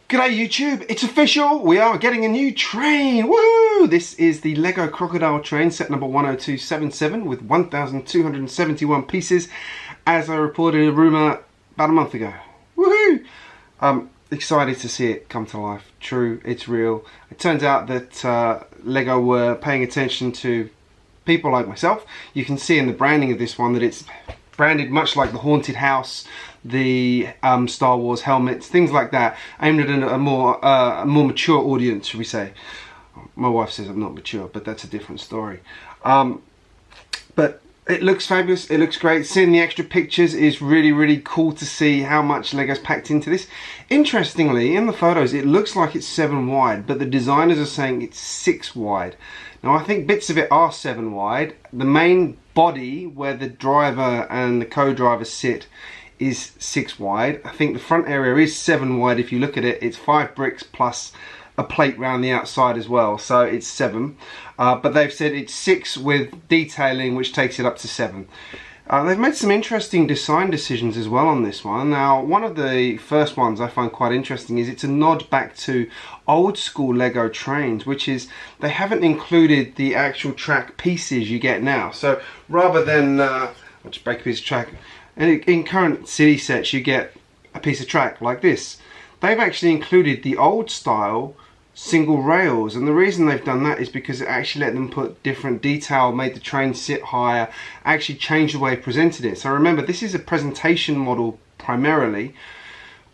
G'day YouTube, it's official, we are getting a new train, woohoo! This is the Lego Crocodile train, set number 10277 with 1,271 pieces, as I reported a rumour about a month ago. Woohoo! I'm excited to see it come to life. True, it's real. It turns out that Lego were paying attention to people like myself. You can see in the branding of this one that it's branded much like the Haunted House, the Star Wars helmets, things like that, aimed at a more mature audience, should we say. My wife says I'm not mature, but that's a different story. But it looks fabulous, it looks great. Seeing the extra pictures is really cool to see how much Lego's packed into this. Interestingly, in the photos it looks like it's 7 wide, but the designers are saying it's 6 wide. Now I think bits of it are 7 wide. The main body, where the driver and the co-driver sit, is 6 wide. I think the front area is 7 wide. If you look at it, it's 5 bricks plus a plate round the outside as well, so it's 7. But they've said it's 6 with detailing, which takes it up to 7. They've made some interesting design decisions as well on this one. Now, one of the first ones I find quite interesting is it's a nod back to old school Lego trains, which is they haven't included the actual track pieces you get now. So rather than, I'll just break a piece of track, in current city sets you get a piece of track like this. They've actually included the old style single rails, and the reason they've done that is because it actually let them put different detail, made the train sit higher, actually changed the way it presented it. So remember, this is a presentation model primarily,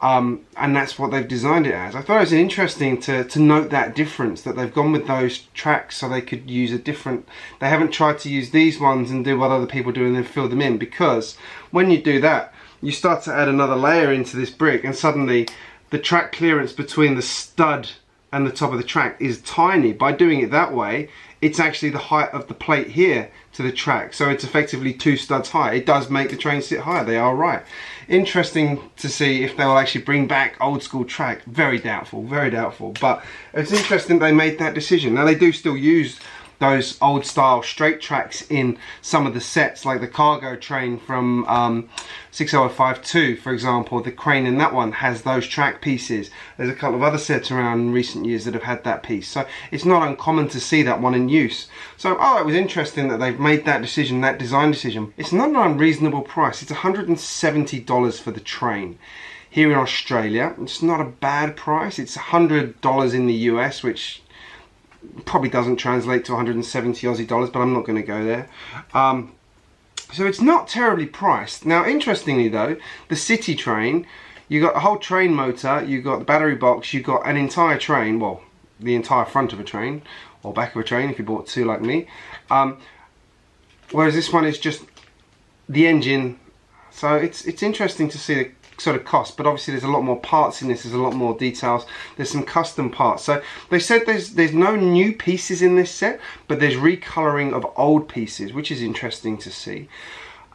and that's what they've designed it as. I thought it was interesting to note that difference, that they've gone with those tracks so they could use a different, they haven't tried to use these ones and do what other people do and then fill them in, because when you do that you start to add another layer into this brick and suddenly the track clearance between the stud and the top of the track is tiny. By doing it that way, it's actually the height of the plate here to the track, so it's effectively 2 studs high. It does make the train sit higher, they are right. Interesting to see if they'll actually bring back old school track. Very doubtful, but it's interesting they made that decision. Now they do still use those old style straight tracks in some of the sets, like the cargo train from 60052, for example. The crane in that one has those track pieces. There's a couple of other sets around in recent years that have had that piece, so it's not uncommon to see that one in use. So it was interesting that they've made that decision, that design decision. It's not an unreasonable price. It's $170 for the train. Here in Australia, it's not a bad price. It's $100 in the US, which probably doesn't translate to 170 Aussie dollars, but I'm not going to go there. So it's not terribly priced. Now, interestingly though, the city train, you got a whole train motor, you got the battery box, you got an entire train, well, the entire front of a train, or back of a train if you bought 2 like me. Whereas this one is just the engine. So it's interesting to see the sort of cost, but obviously there's a lot more parts in this, there's a lot more details, there's some custom parts. So they said there's no new pieces in this set, but there's recoloring of old pieces, which is interesting to see.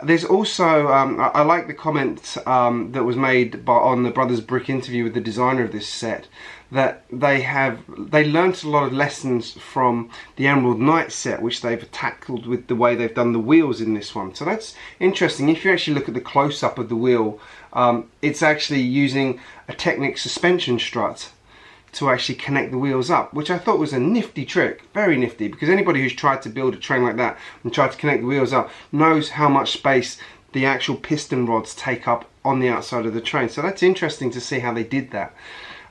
There's also, I like the comment that was made on the Brothers Brick interview with the designer of this set, that they learnt a lot of lessons from the Emerald Knight set, which they've tackled with the way they've done the wheels in this one. So that's interesting. If you actually look at the close-up of the wheel, it's actually using a Technic suspension strut to actually connect the wheels up, which I thought was a nifty trick, very nifty, because anybody who's tried to build a train like that and tried to connect the wheels up knows how much space the actual piston rods take up on the outside of the train. So that's interesting to see how they did that.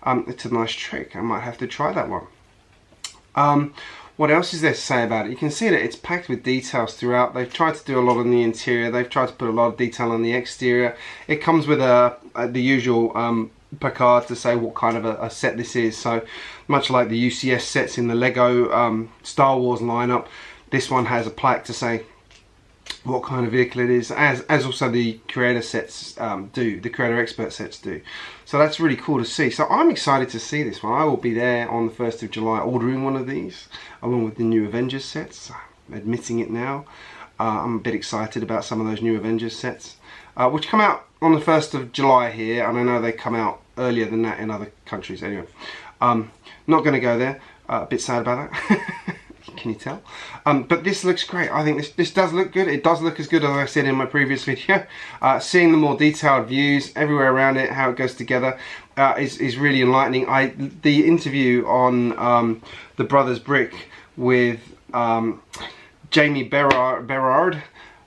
It's a nice trick. I might have to try that one. What else is there to say about it? You can see that it's packed with details throughout. They've tried to do a lot on the interior. They've tried to put a lot of detail on the exterior. It comes with the usual placard to say what kind of a set this is. So much like the UCS sets in the Lego Star Wars lineup, this one has a plaque to say what kind of vehicle it is, as also the creator sets do, the creator expert sets do. So that's really cool to see. So I'm excited to see this one. I will be there on the 1st of July ordering one of these, along with the new Avengers sets. I'm admitting it now. I'm a bit excited about some of those new Avengers sets, which come out on the 1st of July here, and I know they come out earlier than that in other countries. Anyway, not going to go there. A bit sad about that. can you tell? But this looks great. I think this does look good. It does look as good as I said in my previous video. Seeing the more detailed views everywhere around it, how it goes together, is really enlightening. The interview on the Brothers Brick with Jamie Berard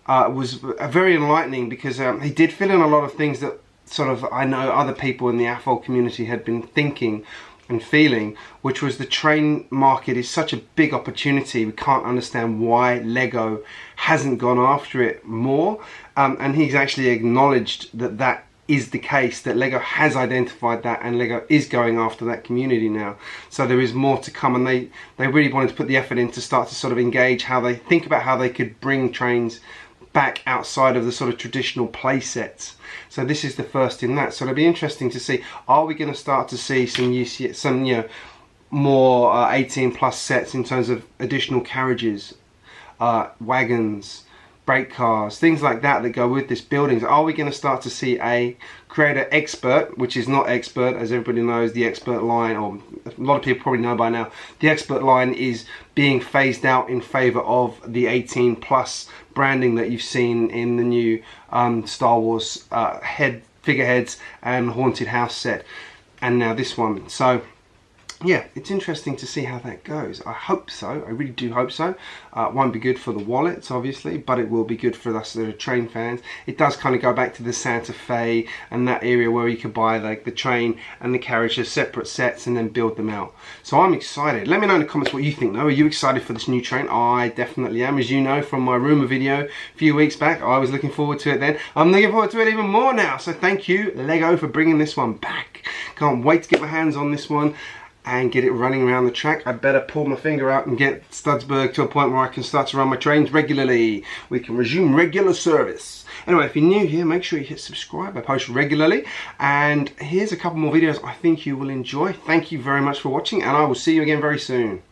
was very enlightening, because he did fill in a lot of things that sort of I know other people in the AFOL community had been thinking and feeling, which was the train market is such a big opportunity. We can't understand why Lego hasn't gone after it more, and he's actually acknowledged that that is the case, that Lego has identified that, and Lego is going after that community now. So there is more to come, and they really wanted to put the effort in to start to sort of engage how they think about how they could bring trains back outside of the sort of traditional play sets. So this is the first in that. So it'll be interesting to see, are we going to start to see some more 18 plus sets in terms of additional carriages, wagons, brake cars, things like that that go with this buildings? Are we going to start to see a creator expert, which is not expert, as everybody knows, the expert line, or a lot of people probably know by now, the expert line is being phased out in favor of the 18 plus branding that you've seen in the new Star Wars figureheads and haunted house set, and now this one. So yeah, it's interesting to see how that goes. I hope so. I really do hope so. It won't be good for the wallets, obviously, but it will be good for us that are train fans. It does kind of go back to the Santa Fe and that area where you could buy like the train and the carriage as separate sets and then build them out. So I'm excited. Let me know in the comments what you think though. Are you excited for this new train? I definitely am. As you know from my rumour video a few weeks back, I was looking forward to it then. I'm looking forward to it even more now. So thank you, Lego, for bringing this one back. Can't wait to get my hands on this one and get it running around the track. I better pull my finger out and get Studsburg to a point where I can start to run my trains regularly. We can resume regular service. Anyway, if you're new here, make sure you hit subscribe. I post regularly, and here's a couple more videos I think you will enjoy. Thank you very much for watching, and I will see you again very soon.